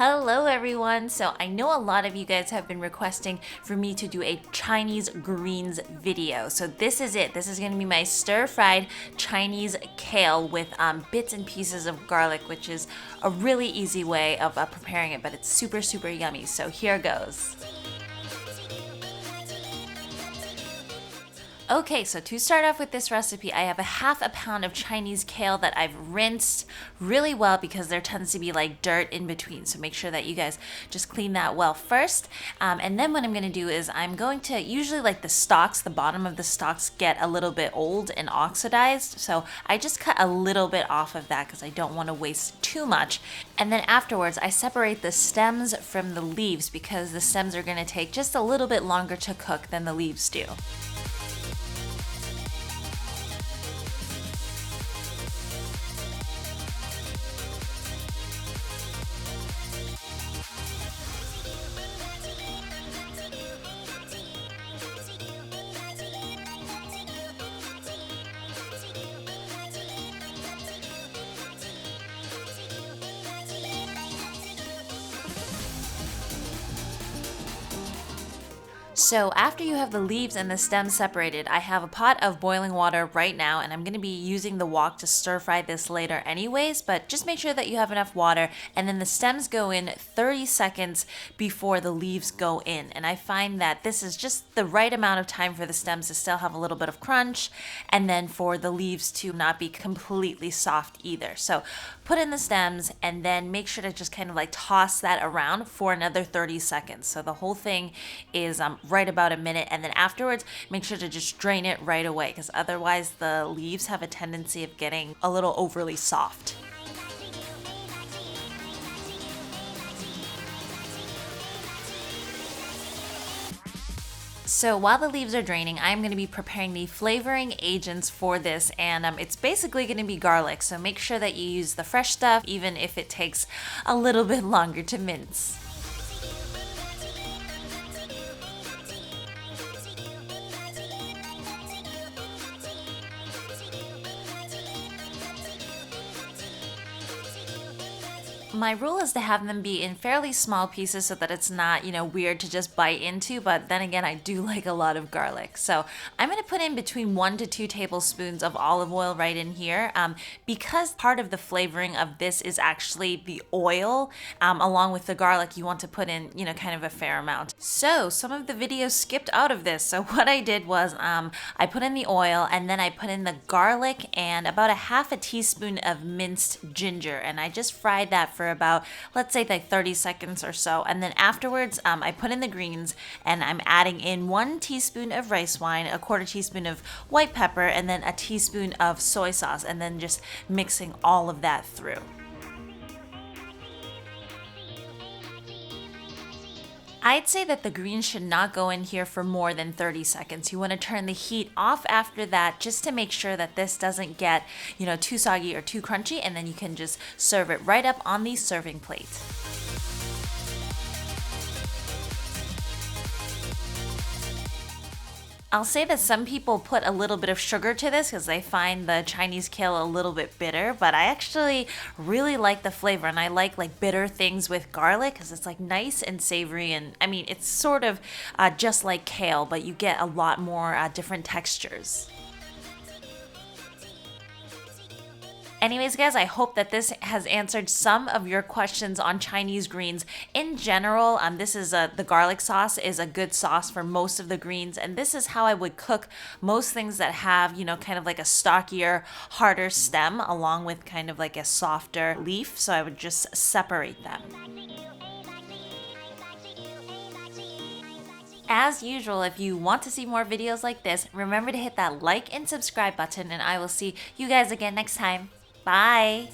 Hello everyone! So I know a lot of you guys have been requesting for me to do a Chinese greens video. So this is it. This is going to be my stir-fried Chinese kale with bits and pieces of garlic, which is a really easy way of preparing it, but it's super yummy. So here goes. Okay, so to start off with this recipe, I have a half a pound of Chinese kale that I've rinsed really well because there tends to be like dirt in between. So make sure that you guys just clean that well first. And then what I'm going to do is I'm going to usually like the stalks, the bottom of the stalks get a little bit old and oxidized. So I just cut a little bit off of that because I don't want to waste too much. And then afterwards, I separate the stems from the leaves because the stems are going to take just a little bit longer to cook than the leaves do. So after you have the leaves and the stems separated, I have a pot of boiling water right now, and I'm going to be using the wok to stir fry this later anyways, but just make sure that you have enough water, and then the stems go in 30 seconds before the leaves go in. And I find that this is just the right amount of time for the stems to still have a little bit of crunch, and then for the leaves to not be completely soft either. So put in the stems, and then make sure to just kind of like toss that around for another 30 seconds. So the whole thing is right about a minute, and then afterwards make sure to just drain it right away because otherwise the leaves have a tendency of getting a little overly soft. So while the leaves are draining, I'm going to be preparing the flavoring agents for this, and it's basically going to be garlic, so make sure that you use the fresh stuff even if it takes a little bit longer to mince. My rule is to have them be in fairly small pieces so that it's not, weird to just bite into, but then again, I do like a lot of garlic. So I'm going to put in between 1 to 2 tablespoons of olive oil right in here because part of the flavoring of this is actually the oil. Along with the garlic, you want to put in, kind of a fair amount. So some of the videos skipped out of this. So what I did was I put in the oil, and then I put in the garlic and about a half a teaspoon of minced ginger, and I just fried that for about, let's say, like 30 seconds or so. And then afterwards, I put in the greens, and I'm adding in 1 teaspoon of rice wine, a 1/4 teaspoon of white pepper, and then a teaspoon of soy sauce, and then just mixing all of that through. I'd say that the greens should not go in here for more than 30 seconds. You want to turn the heat off after that just to make sure that this doesn't get, too soggy or too crunchy, and then you can just serve it right up on the serving plate. I'll say that some people put a little bit of sugar to this because they find the Chinese kale a little bit bitter, but I actually really like the flavor, and I like bitter things with garlic because it's like nice and savory, and I mean it's sort of just like kale, but you get a lot more different textures. Anyways, guys, I hope that this has answered some of your questions on Chinese greens. In general, this is the garlic sauce is a good sauce for most of the greens, and this is how I would cook most things that have, kind of like a stockier, harder stem along with kind of like a softer leaf. So I would just separate them. As usual, if you want to see more videos like this, remember to hit that like and subscribe button, and I will see you guys again next time. Bye!